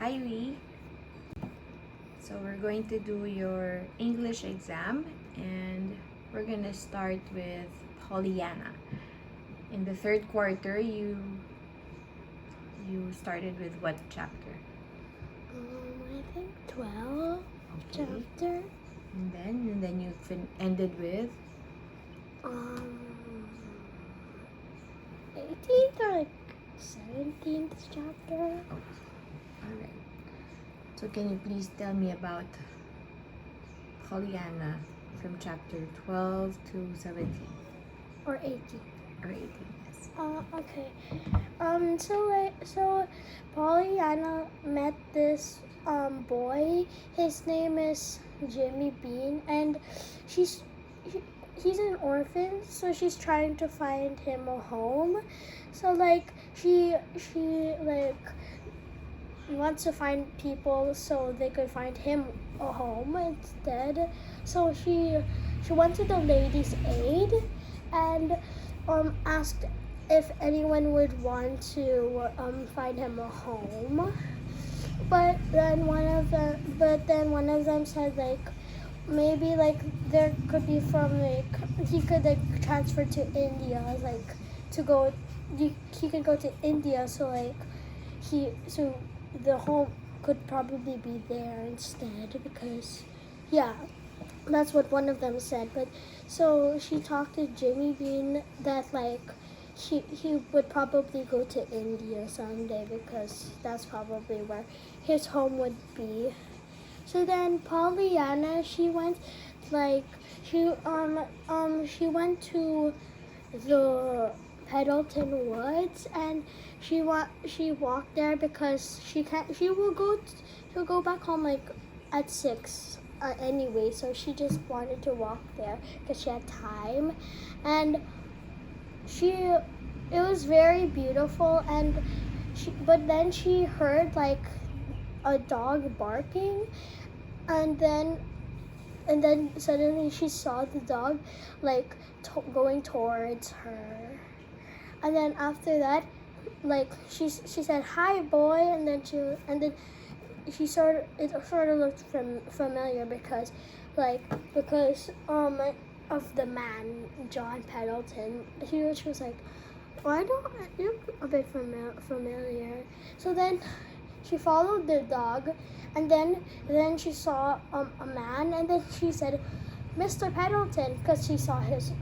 Hi, Wee. So we're going to do your English exam, and we're gonna start with Pollyanna. In the third quarter, you started with what chapter? I think 12 Okay. chapter. And then you ended with 18th or like 17th chapter. all right. So can you please tell me about Pollyanna from chapter 12 to 17 Or 18. or 18? Yes. Okay. So Pollyanna met this boy. His name is Jimmy Bean, and she's he, he's an orphan, so she's trying to find him a home. So like she like wants to find people so they could find him a home instead. So she went to the Ladies' Aid and asked if anyone would want to find him a home. But then one of them said like maybe like there could be from like he could like transfer to India like to go he could go to India so like so the home could probably be there instead because yeah that's what one of them said. But so she talked to Jimmy Bean that like he would probably go to India someday because that's probably where his home would be. So then Pollyanna, she went like she went to the Pendleton Woods and she walked there because she'll go back home like at 6 anyway, so she just wanted to walk there because she had time. And it was very beautiful, and but then she heard like a dog barking, and then suddenly she saw the dog like going towards her. And then after that, like she said hi boy, and then she sort of looked familiar because of the man John Pendleton. She was like, why don't you look a bit familiar? So then she followed the dog, and then she saw a man, and then she said, Mr. Pendleton, because she saw his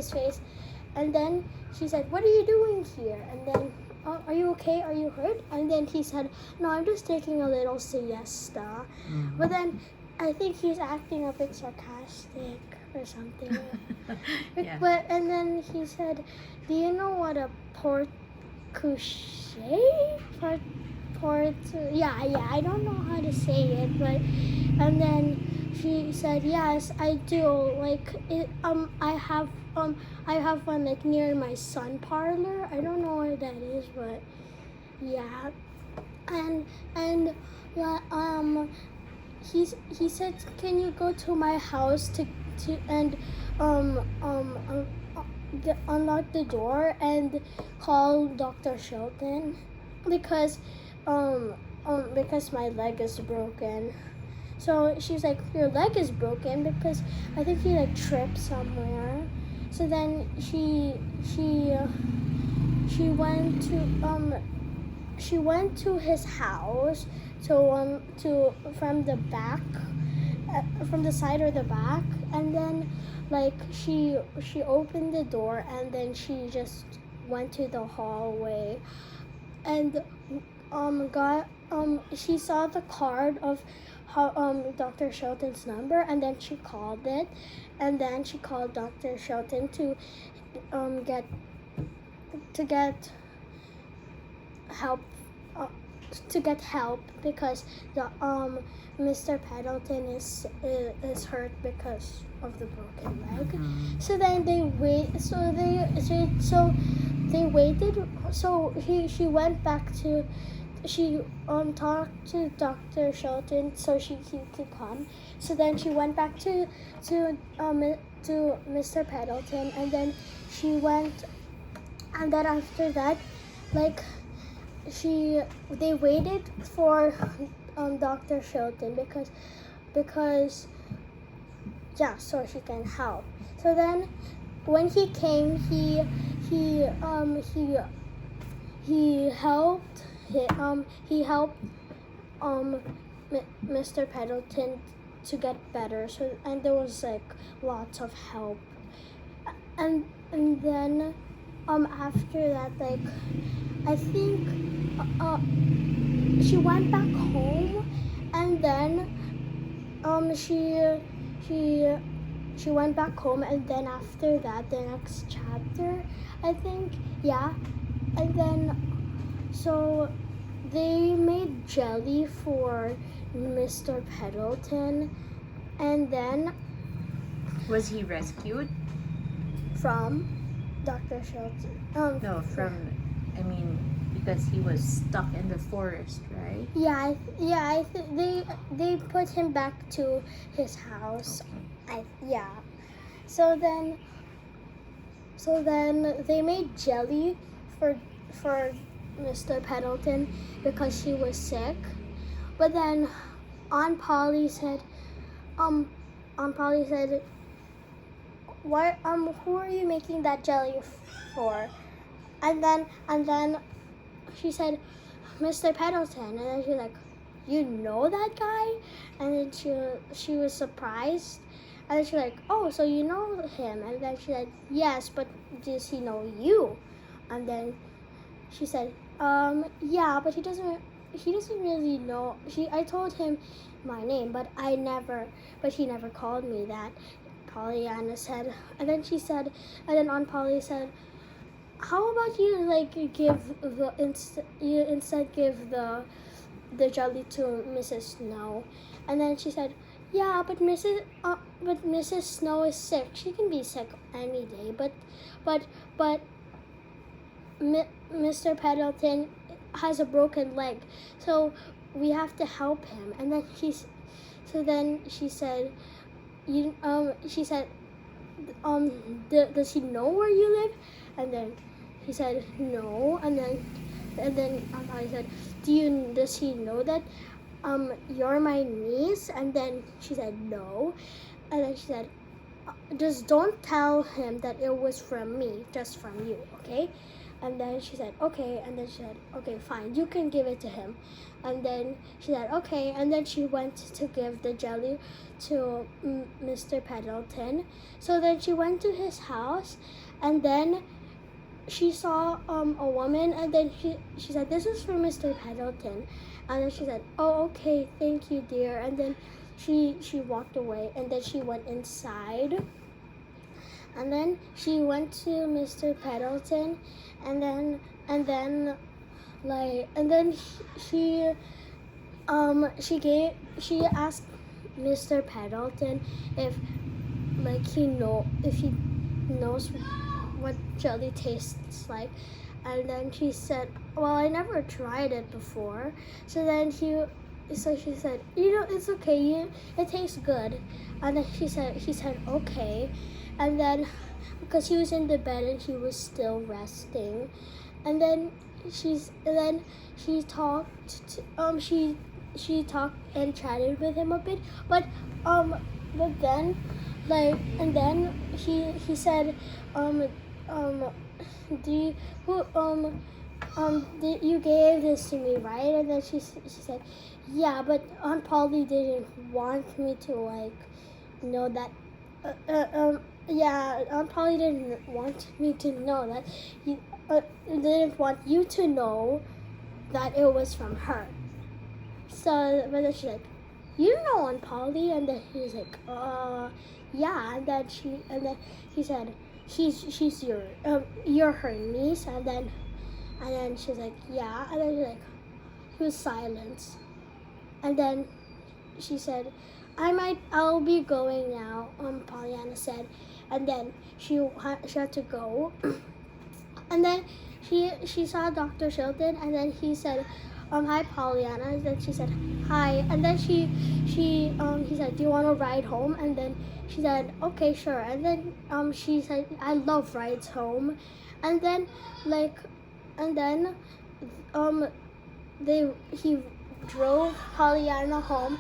face. And then she said, what are you doing here? And then, are you okay? Are you hurt? And then he said, no, I'm just taking a little siesta. Mm-hmm. But then I think he's acting a bit sarcastic or something. Yeah. But and then he said, do you know what a port couche? Yeah, I don't know how to say it, but and then she said, yes, I do. Like I have one like near my sun parlor. I don't know where that is, but yeah. And he said, can you go to my house to and um um um unlock the door and call Dr. Shelton because because my leg is broken. So she's like, your leg is broken because I think you like tripped somewhere. So then she went to his house to from the side or the back, and then like she opened the door, and then she just went to the hallway and she saw the card of Dr. Shelton's number, and then she called it, and then she called Dr. Shelton to get help because the Mr. Pendleton is hurt because of the broken leg. Mm-hmm. So then they waited. So she went back to she talked to Dr. Shelton so he could come. So then she went back to Mr. Pendleton, and then she went, and then after that, like they waited for Dr. Shilton because yeah, so she can help. So then when he came, he helped he helped Mr. Pendleton to get better. So and there was like lots of help, and then after that, like I think she went back home, and then she went back home, and then after that, the next chapter, I think, yeah, and then so they made jelly for Mr. Pendleton, and then Was he rescued? from Dr. Shilton. No, from, I mean, because he was stuck in the forest, right? Yeah, I think they put him back to his house. Yeah. So then they made jelly for Mr. Pendleton because she was sick. But then Aunt Polly said, "What who are you making that jelly for?" And then she said, "Mr. Pendleton." And then she's like, "You know that guy?" And then she was surprised. And then she's like, "Oh, so you know him?" And then she said, "Yes, but does he know you?" And then she said, "Yeah, but he doesn't really know." I told him my name, but he never called me that," Pollyanna said. And then Aunt Polly said, "How about you like give the jelly to Mrs. Snow?" And then she said, "Yeah, but Mrs. Snow is sick. She can be sick any day. But Mr. Pendleton has a broken leg, so we have to help him." And then she said, "Does he know where you live?" And then he said, "No." And then I said, "Does he know that you're my niece?" And then she said, "No." And then she said, "Just don't tell him that it was from me, just from you, okay?" And then she said, "Okay." And then she said, "Okay, fine, you can give it to him." And then she said, "Okay." And then she went to give the jelly to Mr. Pendleton. So then she went to his house, and then she saw a woman, and then she said, "This is for Mr. Pendleton." And then she said, "Oh, okay, thank you, dear." And then she walked away, and then she went inside. And then she went to Mr. Pendleton, and then she asked Mr. Pendleton if he knows what jelly tastes like. And then she said, "Well, I never tried it before." So then she said, "It's okay. It tastes good." And then he said, "Okay." And then because he was in the bed and he was still resting, and then she talked and chatted with him a bit, but then he said, "Do you you gave this to me, right?" And then she said, "Yeah, but Aunt Polly didn't want me to know that." Yeah, Aunt Polly didn't want me to know that. Didn't want you to know that it was from her. So, but then she's like, "You know Aunt Polly?" And then he was like, "Yeah." And then he said, "She's you're her niece." And then she's like, "Yeah." And then he was silent. And then she said, "I'll be going now," Pollyanna said. And then she had to go. And then she saw Dr. Shilton, and then he said, "Hi, Pollyanna." And then she said, "Hi." And then he said, "Do you want to ride home?" And then she said, "Okay, sure." And then she said, "I love rides home." And then he drove Pollyanna home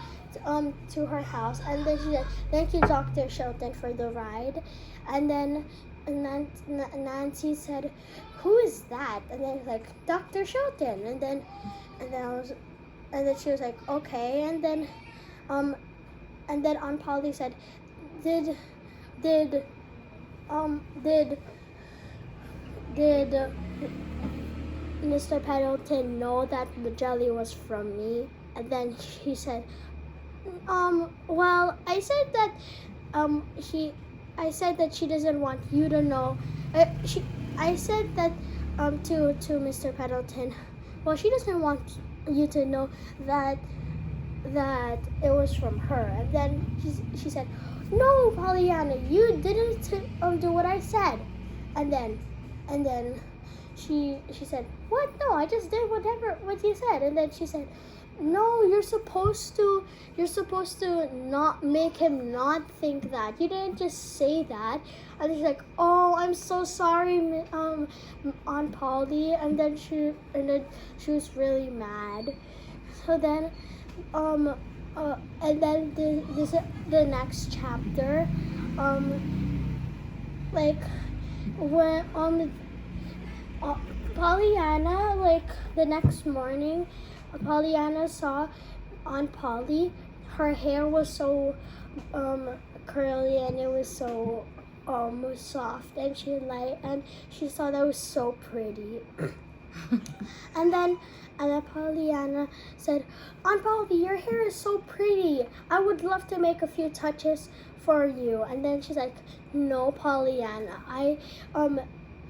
to her house, and then she said, "Thank you, Dr. Shelton, for the ride." And then Nancy said, "Who is that?" And then like, "Dr. Shelton." And then she was like, "Okay." And then Aunt Polly said, "Did Mr. Pendleton know that the jelly was from me?" And then he said, "Well, I said that she doesn't want you to know. I said that to Mr. Pendleton, well, she doesn't want you to know that it was from her." And then she said, "No, Pollyanna, you didn't do what I said." And then she said, "What? No, I just did what you said." And then she said, "No, you're supposed to not make him not think that. You didn't just say that." And she's like, "Oh, I'm so sorry, Aunt Polly." And then she was really mad. So then and then the next chapter, like when Pollyanna, like the next morning, Pollyanna saw Aunt Polly. Her hair was so curly, and it was so soft, and she saw that was so pretty. And then Pollyanna said, "Aunt Polly, your hair is so pretty. I would love to make a few touches for you." And then she's like, "No, Pollyanna,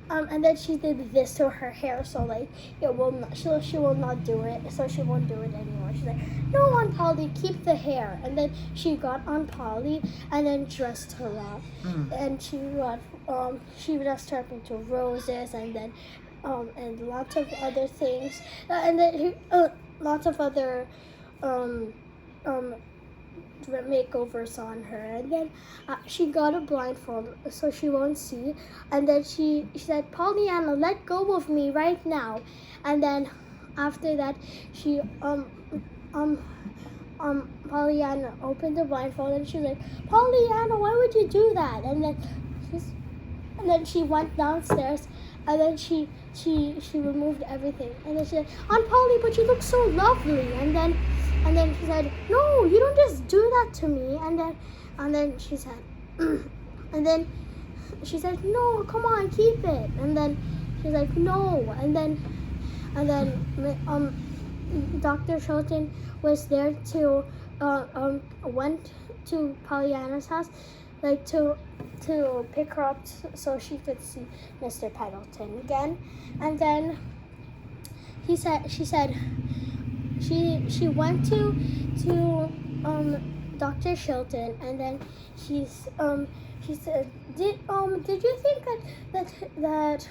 and then she did this to her hair, so like it will not. She will not do it. So she won't do it anymore. She's like, "No, Aunt Polly, keep the hair." And then she got Aunt Polly and then dressed her up, and she dressed her up into roses, and then and lots of other things, and then lots of other makeovers on her. And then she got a blindfold so she won't see. And then she said, "Pollyanna, let go of me right now." And then after that, she Pollyanna opened the blindfold, and she's like, "Pollyanna, why would you do that?" And then she went downstairs, and then she removed everything. And then she said, "Aunt Polly, but you look so lovely." And then she said, "No, you don't just do that to me." And then she said, and then she said, "No, come on, keep it." And then she's like, "No." And then Dr. Shelton was there to went to Pollyanna's house, like to pick her up so she could see Mr. Pendleton again. And then she went to Dr. Shelton, and then she said, did you think that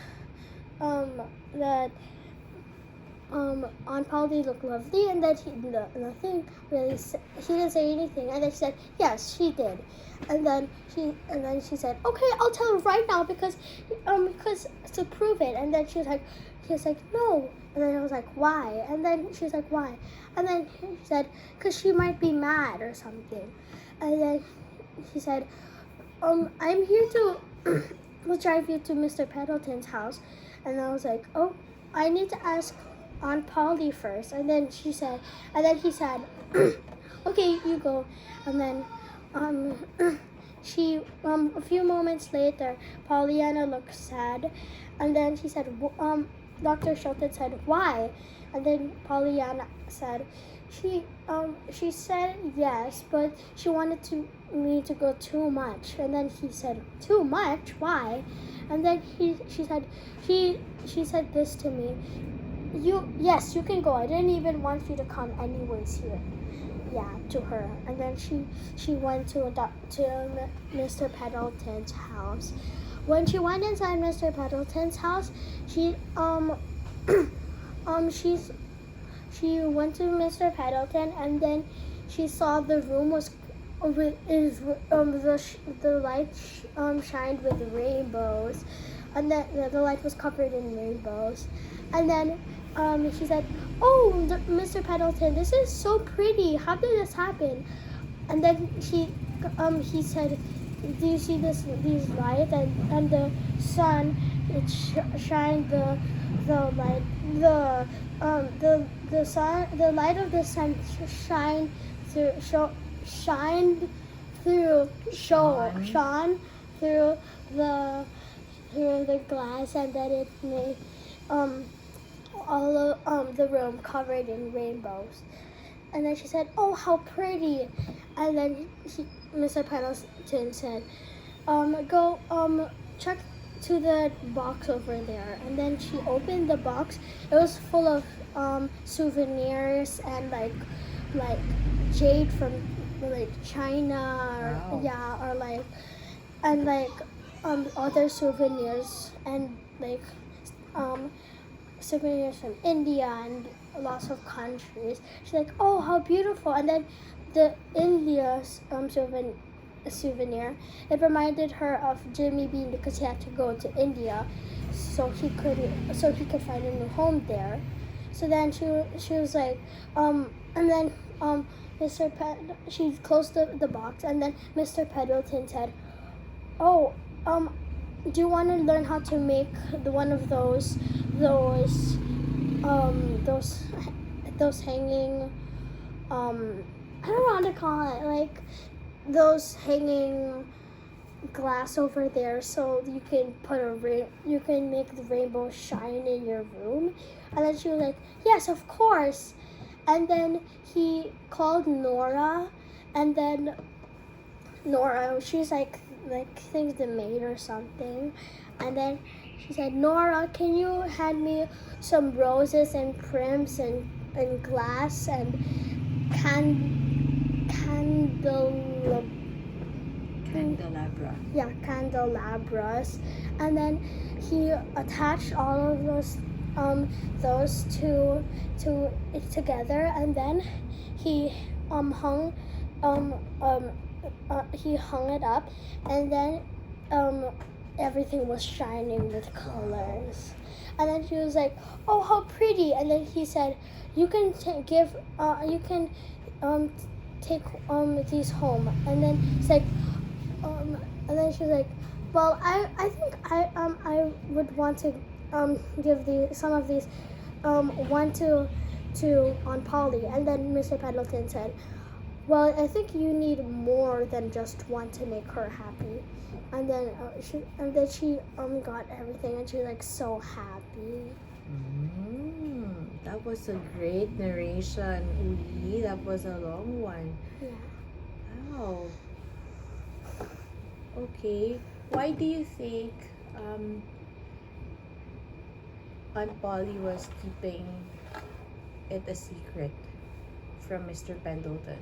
Aunt Polly looked lovely?" And then nothing really. He didn't say anything. And then she said, "Yes, she did." And then she said, "Okay, I'll tell her right now because to prove it." And then she was like, "No." And then I was like, "Why?" And then she was like, "Why?" And then she said, "Because she might be mad or something." And then she said, "I'm here to we'll drive you to Mr. Pendleton's house." And I was like, "Oh, I need to ask Aunt Polly first." And then he said, "Okay, you go." And then she a few moments later, Pollyanna looked sad, and then she said, Dr. Shelton said, "Why?" And then Pollyanna said, she said yes, but she wanted me to go too much." And then he said, "Too much? Why?" And then she said this to me, yes, you can go. I didn't even want you to come anyways here." Yeah, to her. And then she went to Mr. Pendleton's house. When she went inside Mr. Pendleton's house, she went to Mr. Pendleton, and then she saw the room was the light shined with rainbows, and then the light was covered in rainbows. And then she said, "Oh, Mr. Pendleton, this is so pretty. How did this happen?" And then he said, "Do you see these lights and the sun? It shined the light the sun the light of the sun shine through shined through shone through the glass, and then it made all of the room covered in rainbows." And then she said, "Oh, how pretty!" And then Mr. Pendleton said, "Go check to the box over there." And then she opened the box. It was full of souvenirs and like jade from like China, or, Wow. yeah, or like and like other souvenirs, and like souvenirs from India and lots of countries. She's like, "Oh, how beautiful!" And then the India's souvenir, it reminded her of Jimmy Bean because he had to go to India, so he could find a new home there. So then she was like, and then she closed the box, and then Mr. Pendleton said, "Oh, do you want to learn how to make one of those hanging, I don't know how to call it, like those hanging glass over there, so you can you can make the rainbow shine in your room?" And then she was like, "Yes, of course." And then he called Nora, and then Nora, she's like thinks the maid or something, and then she said, "Nora, can you hand me some roses and prims and glass and Candelabra. candelabras?" And then he attached all of those to it together, and then he hung he hung it up, and then everything was shining with colors. And then she was like, "Oh, how pretty!" And then he said, "You can take these home." And then it's like, and then she was like, "Well, I think I would want to give some of these one to Aunt Polly." And then Mr. Pendleton said, "Well, I think you need more than just one to make her happy." And then she got everything, and she was like so happy. That was a great narration, Uli. That was a long one. Yeah. Wow. Okay. Why do you think Aunt Polly was keeping it a secret from Mr. Pendleton?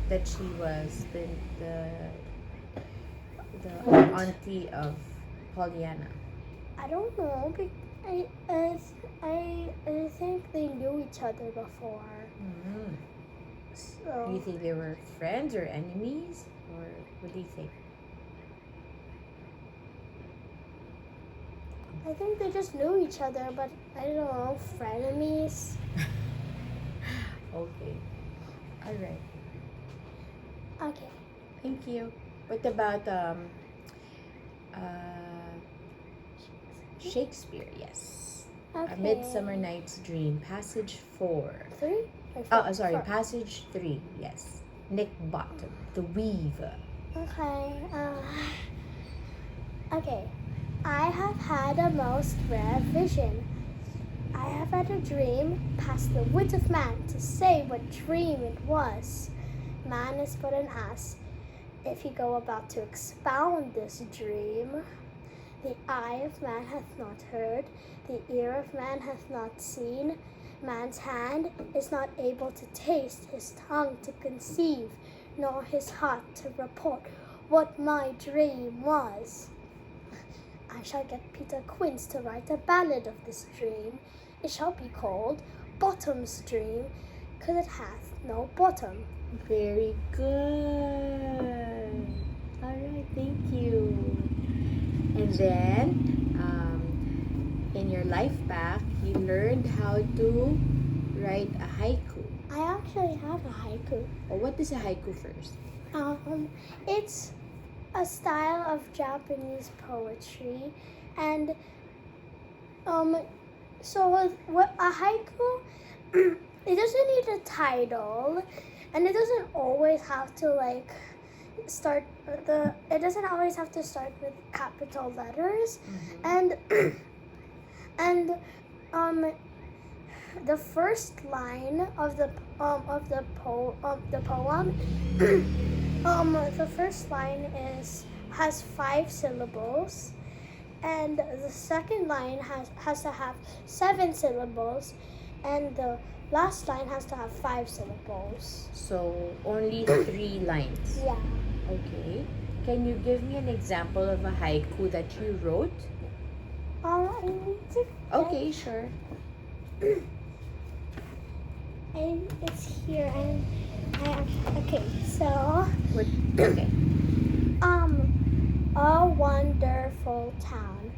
That she was the auntie of Pollyanna. I don't know. I think they knew each other before. Mm. So Do you think they were friends or enemies? Or what do you think? I think they just knew each other, but I don't know, frenemies. Okay. Alright. Okay. Thank you. What about Shakespeare? Yes. Okay. A Midsummer Night's Dream, Passage 4. 3? Or Oh, sorry, 4? Passage 3. Yes. Nick Bottom, the Weaver. Okay. Okay. I have had a most rare vision. I have had a dream past the wit of man to say what dream it was. Man is but an ass if he go about to expound this dream. The eye of man hath not heard, the ear of man hath not seen, man's hand is not able to taste, his tongue to conceive, nor his heart to report what my dream was. I shall get Peter Quince to write a ballad of this dream. It shall be called Bottom's Dream, 'cause it hath no bottom. Very good. Alright, thank you. And then, in your life pack, you learned how to write a haiku. I actually have a haiku. Or what is a haiku first? It's a style of Japanese poetry, and so what a haiku, it doesn't need a title, and it doesn't always have to like start it doesn't always have to start with capital letters, and and the first line of the poem the first line has 5 syllables, and the second line has to have 7 syllables, and the last line has to have 5 syllables. So only 3 lines. Yeah. Okay. Can you give me an example of a haiku that you wrote? I need to Okay, sure. and it's here, and okay, so What? Okay. a wonderful town,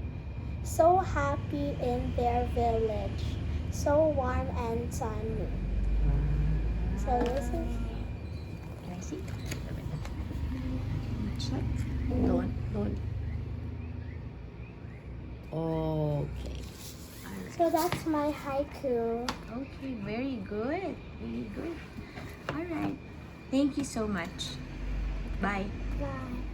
so happy in their village, so warm and sunny. So this is Can I see? Check. Don't. Okay. so that's my haiku. Okay, very good. Very good. All right. Thank you so much. Bye. Bye.